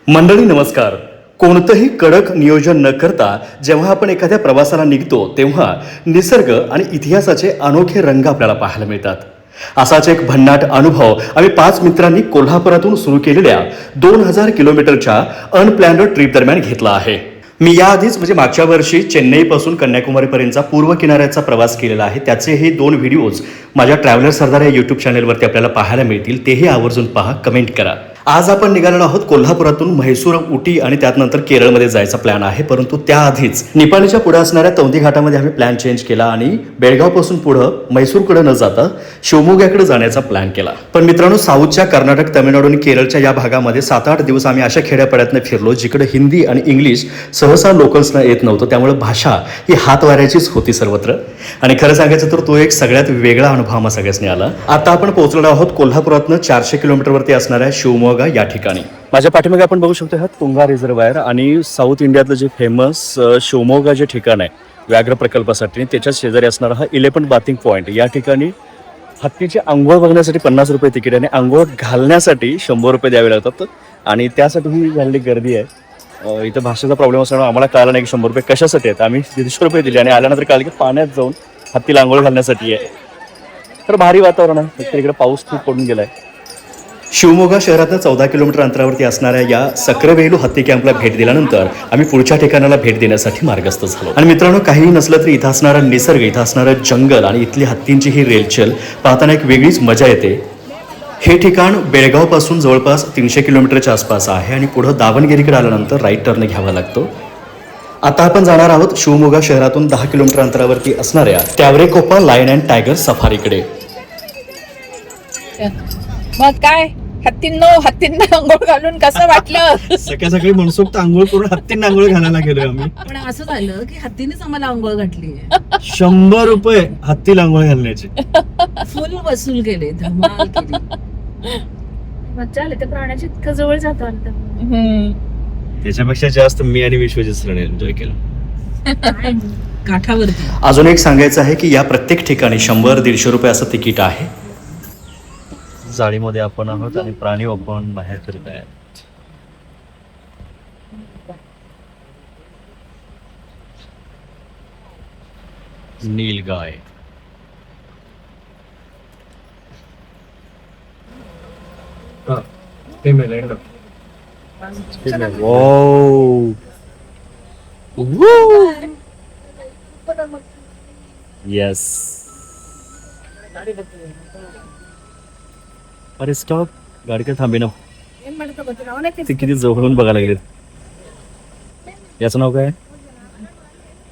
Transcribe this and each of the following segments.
मंडळी नमस्कार. कोणतंही कडक नियोजन न करता जेव्हा आपण एखाद्या प्रवासाला निघतो तेव्हा निसर्ग आणि इतिहासाचे अनोखे रंग आपल्याला पाहायला मिळतात. असाच एक भन्नाट अनुभव आम्ही 5 मित्रांनी कोल्हापुरातून सुरू केलेल्या 2000 किलोमीटरच्या अनप्लॅन्ड ट्रिप दरम्यान घेतला आहे. मी याआधीच म्हणजे मागच्या वर्षी चेन्नईपासून कन्याकुमारीपर्यंतचा पूर्व किनाऱ्याचा प्रवास केलेला आहे. त्याचे हे 2 व्हिडिओज माझ्या ट्रॅव्हलर सरदार या यूट्यूब चॅनलवरती आपल्याला पाहायला मिळतील. तेही आवर्जून पहा, कमेंट करा. आज आपण निघालेलो आहोत कोल्हापुरातून म्हैसूर, उटी आणि त्यानंतर केरळमध्ये जायचा प्लॅन आहे. परंतु त्याआधीच निपाणीच्या पुढे असणाऱ्या तौंदी घाटामध्ये आम्ही प्लॅन चेंज केला आणि बेळगावपासून पुढं म्हैसूरकडे न जाता शिवमोग्याकडे जाण्याचा प्लॅन केला. पण मित्रांनो, साऊथच्या कर्नाटक, तामिळनाडू आणि केरळच्या या भागामध्ये 7-8 दिवस आम्ही अशा खेड्यापाड्यातनं फिरलो जिकडे हिंदी आणि इंग्लिश सहसा लोकल्सना येत नव्हतं. त्यामुळे भाषा ही हातवाऱ्याचीच होती सर्वत्र. आणि खरं सांगायचं तर तो एक सगळ्यात वेगळा अनुभव आम्हा सगळ्यांनी आला. आता आपण पोहोचलो आहोत कोल्हापुरातनं 400 किलोमीटरवरती असणाऱ्या शिवमोगा या ठिकाणी. माझ्या पाठीमागे आपण बघू शकतो हा तुंगा रिझर्वायर आणि साऊथ इंडियातलं जे फेमस शिवमोगा जे ठिकाण आहे व्याघ्र प्रकल्पासाठी, त्याच्या शेजारी असणारा हा 11 बाथिंग पॉईंट. या ठिकाणी हत्तीची आंघोळ बघण्यासाठी 50 रुपये तिकीट आणि आंघोळ घालण्यासाठी 100 रुपये द्यावे लागतात. आणि त्यासाठी ही झालेली गर्दी आहे. इथं भाषेचा प्रॉब्लेम असल्यामुळे आम्हाला कळलं नाही की 100 रुपये कशासाठी आहेत. आम्ही 150 रुपये दिले आणि आल्यानंतर कळलं की पाण्यात जाऊन हत्तीला आंघोळ घालण्यासाठी आहे. तर भारी वातावरण आहे. इकडे पाऊस खूप पडून गेलाय. शिवमोगा शहरातनं 14 किलोमीटर अंतरावरती असणाऱ्या या सक्रेवेलू हत्ती कॅम्पला भेट दिल्यानंतर आम्ही पुढच्या ठिकाणाला भेट देण्यासाठी मार्गस्थ झालो. आणि मित्रांनो, काहीही नसलं तरी इथं असणारा निसर्ग, इथं असणारं जंगल आणि इथली हत्तींची ही रेलचल पाहताना एक वेगळीच मजा येते. हे ठिकाण बेळगावपासून जवळपास 300 किलोमीटरच्या आसपास आहे आणि पुढं दावणगिरीकडे आल्यानंतर राईट टर्न घ्यावा लागतो. आता आपण जाणार आहोत शिवमोगा शहरातून 10 किलोमीटर अंतरावरती असणाऱ्या टॅवरेकोपा लायन अँड टायगर सफारीकडे. मग काय हत्तींना आंघोळ घालून कसं वाटलं? सकाळी सकाळी मनसोक्त आंघोळ करून हत्तींना आंघोळ घालायला गेलोय आम्ही. पण असं झालं की हत्तीनेच आम्हाला आंघोळ घातली 100 रुपये हत्तीला आंघोळ घालण्याचे. फुल वसूल केले, धमाल केली. मज्जा आली. त्या प्राण्याच्या इतकं जवळ जातो त्याच्यापेक्षा जास्त मी आणि विश्वजित सरने एन्जॉय केलं काठावरती. अजून एक सांगायचं आहे की या प्रत्येक ठिकाणी 100-150 रुपये असं तिकीट आहे. जाळीमध्ये आपण आहोत आणि प्राणी आपण बाहेर फिरत आहेत. नीलगाय. येस. अरे स्टॉप, गाडी काय थांबे ना. ते किती जवळून बघायला लागले. याचं नाव काय?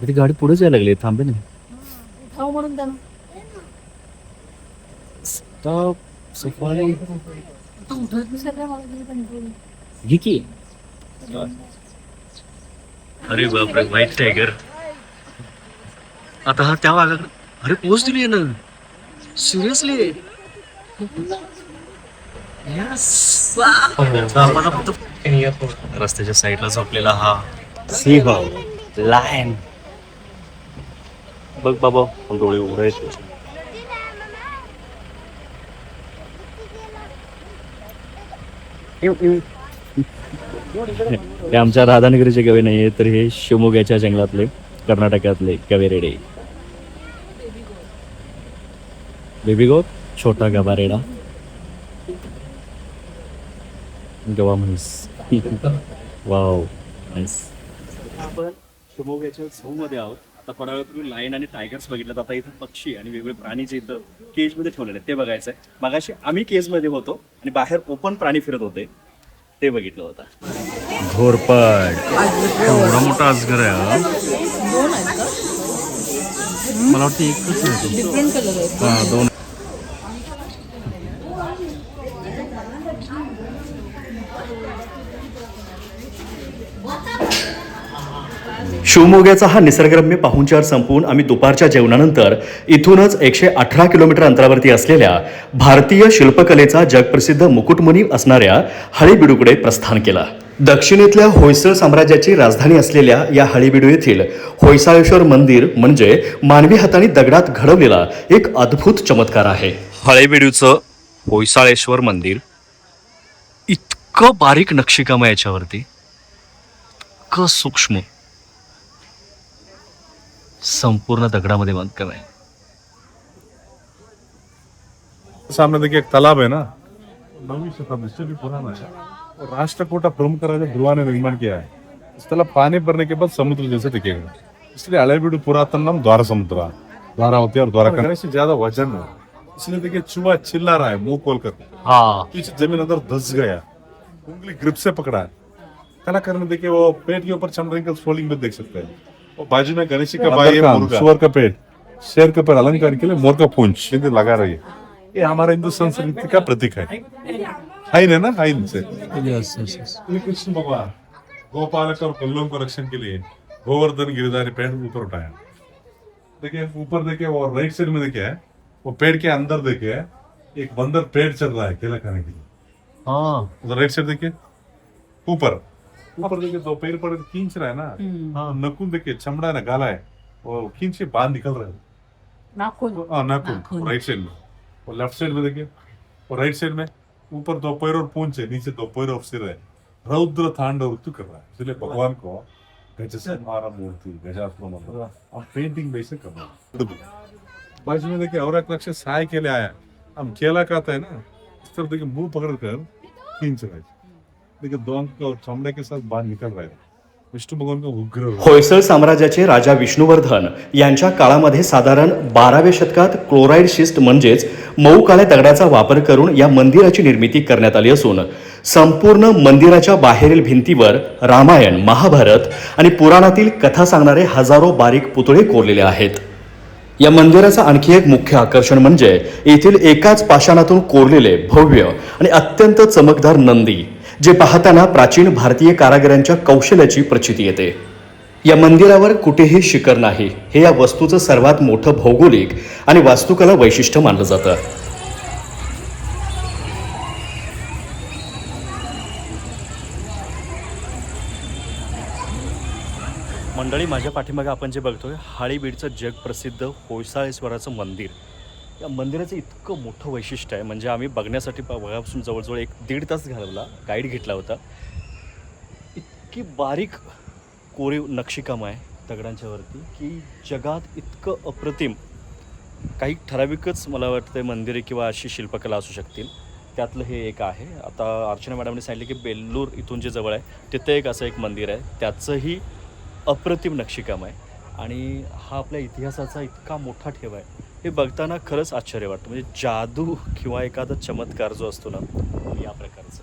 ती गाडी पुढे जायला लागली, थांबे नाही. स्टॉप सफारी घे की. अरे बापरे, व्हाईट टायगर. आता हा त्या भागाकडे. अरे पोच दिली ना, सिरियसली. रस्त्याच्या साईडला झोपलेला हा सिंह, लायन. बघ बाबा, डोळे उघडे. हे आमच्या राधानगरीचे गवे नाहीये, तर हे शिवमोग्याच्या जंगलातले, कर्नाटकातले गवेरेडे. बेबी गो, छोटा गवारेडा, गवा म्हैस. Wow, nice. आपण शिवमोग्याच्या झू मध्ये आहोत. आता थोड्या वेळापूर्वी लायन आणि टायगर्स बघितलं. आता इथं पक्षी आणि वेगवेगळे प्राणी जे इथं केज मध्ये ठेवलेले आहेत ते बघायचं आहे. मगाशी आम्ही केज मध्ये होतो आणि बाहेर ओपन प्राणी फिरत होते, ते बघितलं होतं. घोरपड, एवढा मोठा अजगर आहे. मला वाटतं एकच आहे. डिफरंट कलर आहे. हा, 2. शिवमोग्याचा हा निसर्गरम्य पाहुणचार संपवून आम्ही दुपारच्या जेवणानंतर इथूनच 118 किलोमीटर अंतरावरती असलेल्या भारतीय शिल्पकलेचा जगप्रसिद्ध मुकुटमणी असणाऱ्या हळीबीडूकडे प्रस्थान केला. दक्षिणेतल्या होयसळ साम्राज्याची राजधानी असलेल्या या हळीबीडू येथील होयसाळेश्वर मंदिर म्हणजे मानवी हाताने दगडात घडवलेला एक अद्भुत चमत्कार आहे. हळीबीडूचं होयसाळेश्वर मंदिर इतकं बारीक नक्षीकाम आहे याच्यावरती, इतकं सूक्ष्म, संपूर्ण दगडामध्ये बांधकाम आहे. सामने देखिए एक तालाब है ना, 9वीं शताब्दी से भी पुराना है. राष्ट्रकूट प्रमुख राजा ध्रुवा ने निर्माण किया है. इस तालाब पानी भरने के बाद समुद्र जैसे दिखेगा, इसलिए हळेबीडु पुरातन नाम द्वारा समुद्र, द्वारावती और द्वारका से ज्यादा वजन है, इसलिए देखिए चूहा चिल्ला रहा है मुंह खोलकर. हा, पीछे जमीन अंदर धस गया, उंगली ग्रिप से पकड़ा है. कलाकार में देखिए वो पेट के ऊपर चमड़े का फोल्डिंग में देख सकते हैं. वो बाजू में गणेश का भाई है, सुअर का पेट, शेर के ऊपर अलंकार के लिए मोर का पूंछ लगा रही है. ये हमारा हिंदू संस्कृति का प्रतीक है. हाइन है ना, हाइन से ये कृष्ण भगवान गोपालक और कल्लों को रक्षण के लिए गोवर्धन गिरधारी पेड़ ऊपर उठाया. देखिए ऊपर देखिए, वो राइट साइड में देखिए वो पेड़ के अंदर देखिए एक बंदर पेड़ चल रहा है केला खाने के लिए. उधर राइट साइड देखिए, ऊपर देखिए दो पैर पर खींच रहा है ना. हाँ, नकुन देखिए, चमड़ा है ना, गाला है, वो खींच के बाहर निकल रहा है. नाखून. हाँ, नाखून राइट साइड में. और लेफ्ट साइड में देखिए, और राइट साइड में ऊपर दो पैर और पूंछ है, नीचे दो पैर और सिर है. रौद्र तांडव नृत्य कर रहा है. इसलिए भगवान को गजस्मारा मूर्ति, गजात्म और पेंटिंग वैसे कर रहा है. बाजू में देखिए और एक लक्ष्य सहाय के लिए आया. हम केला खाता है ना, इस तरफ देखिए मुंह पकड़ कर खींच रहा है. देखिए दो अंक और चमड़े के साथ बाहर निकल रहा है. विष्णु भगवान का उग्र होयसळ साम्राज्याचे राजा विष्णुवर्धन यांच्या काळामध्ये साधारण 12व्या शतकात क्लोराईड शिस्ट म्हणजेच मऊ काळ्या दगडाचा वापर करून या मंदिराची निर्मिती करण्यात आली असून संपूर्ण मंदिराच्या बाहेरील भिंतीवर रामायण, महाभारत आणि पुराणातील कथा सांगणारे हजारो बारीक पुतळे कोरलेले आहेत. या मंदिराचं आणखी एक मुख्य आकर्षण म्हणजे येथील एकाच पाषाणातून कोरलेले भव्य आणि अत्यंत चमकदार नंदी, जे पाहताना प्राचीन भारतीय कारागिरांच्या कौशल्याची प्रचिती येते. या मंदिरावर कुठेही शिखर नाही, हे या वस्तूचं सर्वात मोठं भौगोलिक आणि वास्तुकला वैशिष्ट्य मानलं जातं. मंडळी, माझ्या पाठीमागे आपण जे बघतोय हाळीबीडचं जगप्रसिद्ध होयसाळेश्वराचं मंदिर. या मंदिराचं इतकं मोठं वैशिष्ट्य आहे, म्हणजे आम्ही बघण्यासाठी बघापासून जवळजवळ 1-1.5 तास घालवला, गाईड घेतला होता. इतकी बारीक कोरीव नक्षीकाम आहे दगडांच्या वरती की जगात इतकं अप्रतिम काही ठराविकच मला वाटतं मंदिरे किंवा अशी शिल्पकला असू शकतील. त्यातलं हे एक आहे. आता अर्चना मॅडमने सांगितलं की बेल्लूर इथून जे जवळ आहे तिथे एक असं एक मंदिर आहे, त्याचंही अप्रतिम नक्षीकाम आहे. आणि हा आपल्या इतिहासाचा इतका मोठा ठेवा आहे, हे बघताना खरंच आश्चर्य वाटतं. म्हणजे जादू किंवा एखादा चमत्कार जो असतो ना, या प्रकारचं.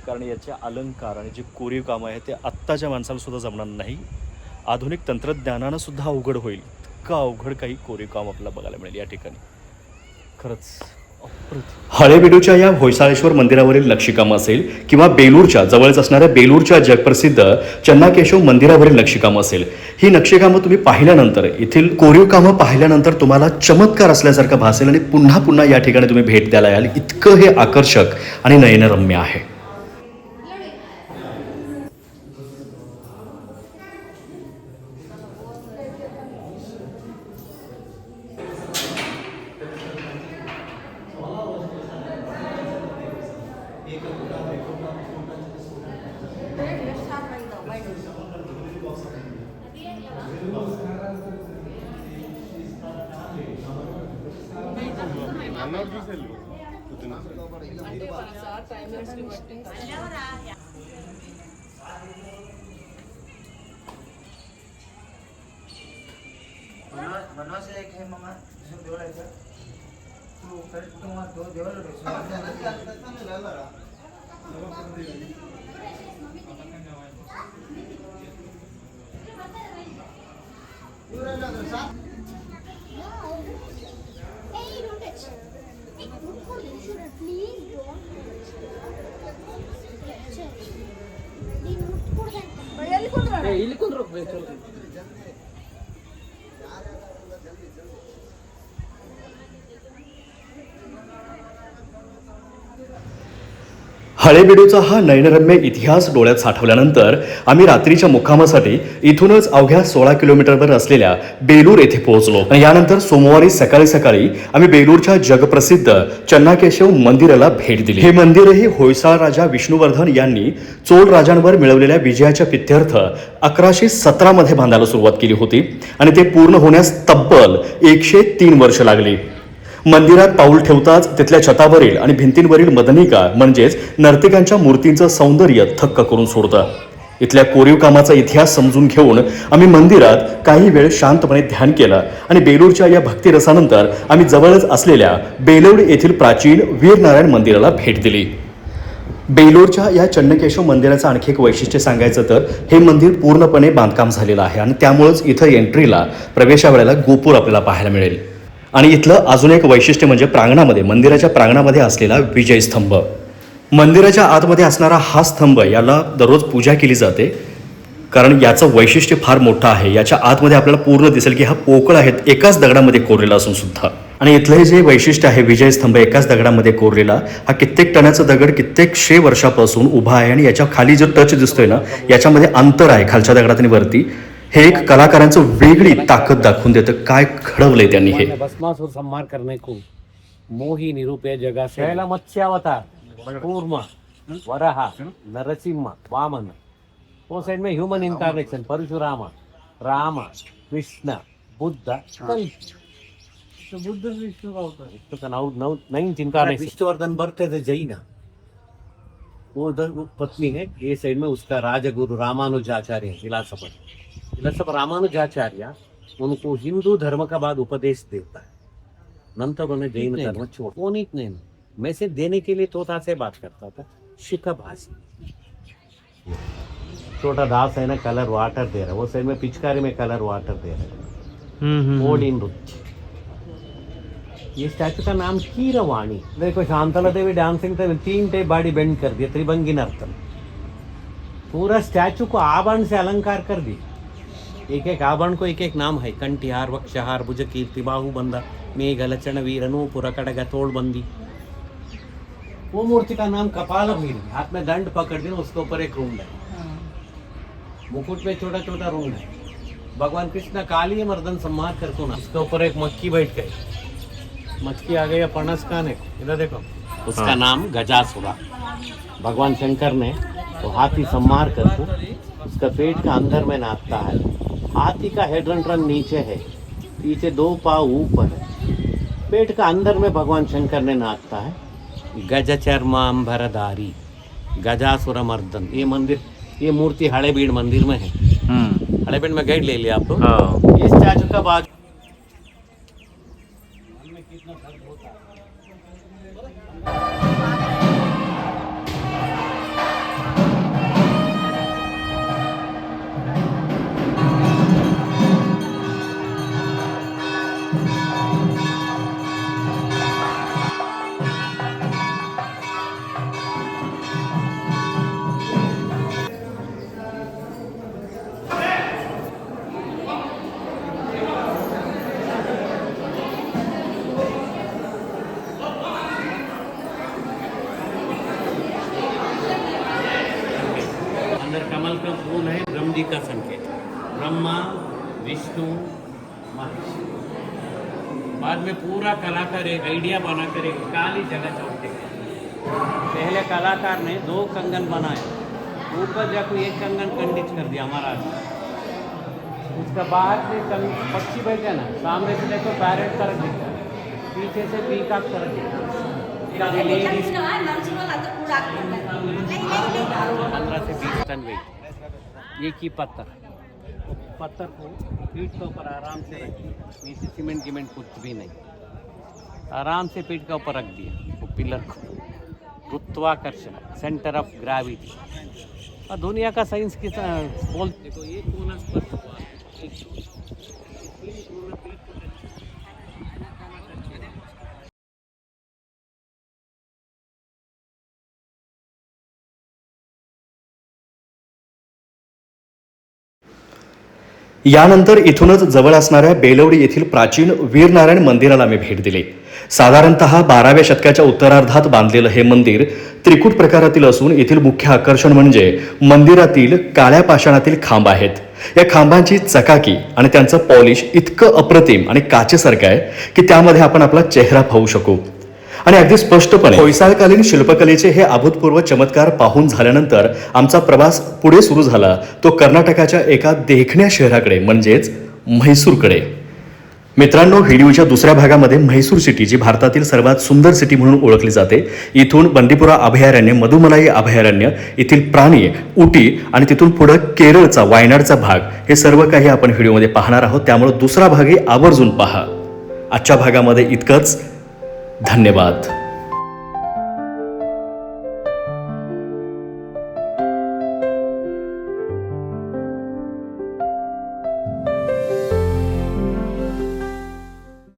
कारण याचे अलंकार आणि जे कोरीव काम आहे ते आत्ताच्या माणसाला सुद्धा जमणार नाही. आधुनिक तंत्रज्ञानानं सुद्धा अवघड होईल इतकं अवघड काही कोरीव काम आपल्याला बघायला मिळेल या ठिकाणी. खरंच हळेबीडूच्या या होयसाळेश्वर मंदिरावरील नक्षीकाम असेल किंवा बेलूरच्या जवळच असणाऱ्या बेलूरच्या जगप्रसिद्ध चन्नाकेशव मंदिरावरील नक्षीकाम असेल, ही नक्षीकामं तुम्ही पाहिल्यानंतर, येथील कोरीव कामं पाहिल्यानंतर तुम्हाला चमत्कार असल्यासारखं भासेल आणि पुन्हा पुन्हा या ठिकाणी तुम्ही भेट द्यायला याल. इतकं हे आकर्षक आणि नयनरम्य आहे. बनवास एक है मामा जिसमें देवल है तो फिर तुम्हारा दो देवल हळेबीडूचा हा नयनरम्य इतिहास डोळ्यात साठवल्यानंतर आम्ही रात्रीच्या मुक्कामासाठी इथूनच अवघ्या 16 किलोमीटरवर असलेल्या बेलूर येथे पोहोचलो. आणि यानंतर सोमवारी सकाळी सकाळी आम्ही बेलूरच्या जगप्रसिद्ध चन्नाकेशव मंदिराला भेट दिली. हे मंदिरही होयसाळ राजा विष्णुवर्धन यांनी चोळ राजांवर मिळवलेल्या विजयाच्या प्रित्यर्थ 1117 मध्ये बांधायला सुरुवात केली होती आणि ते पूर्ण होण्यास तब्बल 103 वर्ष लागली. मंदिरात पाऊल ठेवताच तिथल्या छतावरील आणि भिंतींवरील मदनिका म्हणजेच नर्तिकांच्या मूर्तींचं सौंदर्य थक्क करून सोडतं. इथल्या कोरीव कामाचा इतिहास समजून घेऊन आम्ही मंदिरात काही वेळ शांतपणे ध्यान केलं आणि बेलूरच्या या भक्तिरसानंतर आम्ही जवळच असलेल्या बेलवडी येथील प्राचीन वीरनारायण मंदिराला भेट दिली. बेलूरच्या या चन्नकेशव मंदिराचं आणखी एक वैशिष्ट्य सांगायचं तर हे मंदिर पूर्णपणे बांधकाम झालेलं आहे आणि त्यामुळेच इथं एंट्रीला प्रवेशावेळेला गोपूर आपल्याला पाहायला मिळेल. आणि इथलं अजून एक वैशिष्ट्य म्हणजे प्रांगणामध्ये मंदिराच्या प्रांगणामध्ये असलेला विजय स्तंभ. मंदिराच्या आतमध्ये असणारा हा स्तंभ याला दररोज पूजा केली जाते कारण याचं वैशिष्ट्य फार मोठं आहे. याच्या आतमध्ये आपल्याला पूर्ण दिसेल की हा पोकळ आहेत एकाच दगडामध्ये कोरलेला असून सुद्धा. आणि इथलं हे जे वैशिष्ट्य आहे विजय स्तंभ एकाच दगडामध्ये कोरलेला हा कित्येक टनाचा दगड कित्येक 100 वर्षापासून उभा आहे आणि याच्या खाली जो टच दिसतोय ना याच्यामध्ये अंतर आहे खालच्या दगडात आणि वरती. हे एक कलाकारांचं वेगळी ताकद दाखवून देतं काय घडवलंय त्यांनी हे. भस्मासुर संहार करने को मोही निरूपे जगह से पहला मत्स्यावतार कूर्म वराह नरसिंह वामन वो साइड में ह्यूमन इनकार्नेशन परशुराम राम कृष्ण बुद्ध तो बुद्ध विष्णु का अवतार तो now 9th incarnation Vishnuvardhana birth थे जैन वो उधर पत्नी है ये साइड में उसका राजगुरु रामानुजाचार्य फिलॉसफर रामानुजाचार्य उनको हिंदू धर्म का बाद उपदेश देता है. नंतर उन्हें जैन धर्म छोड़ वो नहीं मैसेज देने के लिए तोता से बात करता था. शिखभाषी छोटा दास है ना कलर वाटर दे रहा है वो साइड में पिचकारी में कलर वाटर दे रहा है. ओडी नृत्य ये स्टैचू का नाम कीरवाणी. देखो शांतला देवी डांसिंग तो 3 टाइप बॉडी बेंड कर दिया त्रिभंगी नर्तन. पूरा स्टैचू को आभरण से अलंकार कर दी. एक एक आभरण को एक एक नाम है. कंठिहार वक्षहार भुज कीर्ति बाहुबंध मेघ लचन वीर नूपुर कड़ग तोड़बंदी. वो मूर्ति का नाम कपाल भीर. हाथ में दंड पकड़ दिया उसके ऊपर एक रूम है. मुकुट में छोटा छोटा रूम है. भगवान कृष्ण काली मर्दन संहार करते ना उसके ऊपर एक मक्खी बैठ गई. मक्खी आ गई पनस कान है इधर देखो. उसका नाम गजासुरा. भगवान शंकर ने तो हाथी संहार करके उसका पेट का अंदर में नाचता है. हाथी का हेड रन नीचे है पीछे 2 पाँव ऊपर है. पेट का अंदर में भगवान शंकर ने नाचता है. गज चर्मांबरधारी गजासुर मर्दन. ये मंदिर ये मूर्ति हड़ेबीड़ मंदिर में है. हड़ेबीड़ में गाइड ले लिया आप लोग. ये स्टैचू का बाजू अंदर कमल का फूल है. ब्रह्म जी का संकेत. ब्रह्मा विष्णु महेश. बाद में पूरा कलाकार एक आइडिया बनाकर एक काली जगह छोड़ते हैं. पहले कलाकार ने 2 कंगन बनाए. ऊपर जाकर एक कंगन खंडित कर दिया हमारा. उसका बाहर से पक्षी बैठे ना सामने से देखो पैरेट कर दिया पीछे से पीकॉक कर दिया. 15 से 20 टन वेट. एक ही पत्थर को पीठ के ऊपर आराम से रखिए. नीचे सीमेंट गिमेंट कुछ भी नहीं. आराम से पीठ के ऊपर रख दिया वो पिलर को. गुरुत्वाकर्षण सेंटर ऑफ ग्रेविटी. और दुनिया का साइंस की बोल देखो ये कोना स्पर्श हुआ है. यानंतर इथूनच जवळ असणाऱ्या बेलवडी येथील प्राचीन वीरनारायण मंदिराला मी भेट दिली. साधारणतः 12व्या शतकाच्या उत्तरार्धात बांधलेलं हे मंदिर त्रिकूट प्रकारातील असून येथील मुख्य आकर्षण म्हणजे मंदिरातील काळ्या पाषाणातील खांब आहेत. या खांबांची चकाकी आणि त्यांचं पॉलिश इतकं अप्रतिम आणि काचेसारखं आहे की त्यामध्ये आपण आपला चेहरा पाहू शकू. आणि अगदी स्पष्टपणे होयसाळकालीन शिल्पकलेचे हे अभूतपूर्व चमत्कार पाहून झाल्यानंतर आमचा प्रवास पुढे सुरू झाला तो कर्नाटकाच्या एका देखण्या शहराकडे म्हणजेच म्हैसूरकडे. मित्रांनो, व्हिडिओच्या दुसऱ्या भागामध्ये म्हैसूर सिटी जी भारतातील सर्वात सुंदर सिटी म्हणून ओळखली जाते, इथून बंडीपुरा अभयारण्य, मधुमलाई अभयारण्य, येथील प्राणी, उटी आणि तिथून पुढे केरळचा वायनाडचा भाग हे सर्व काही आपण व्हिडिओमध्ये पाहणार आहोत. त्यामुळे दुसरा भागही आवर्जून पहा. आजच्या भागामध्ये इतकंच. धन्यवाद.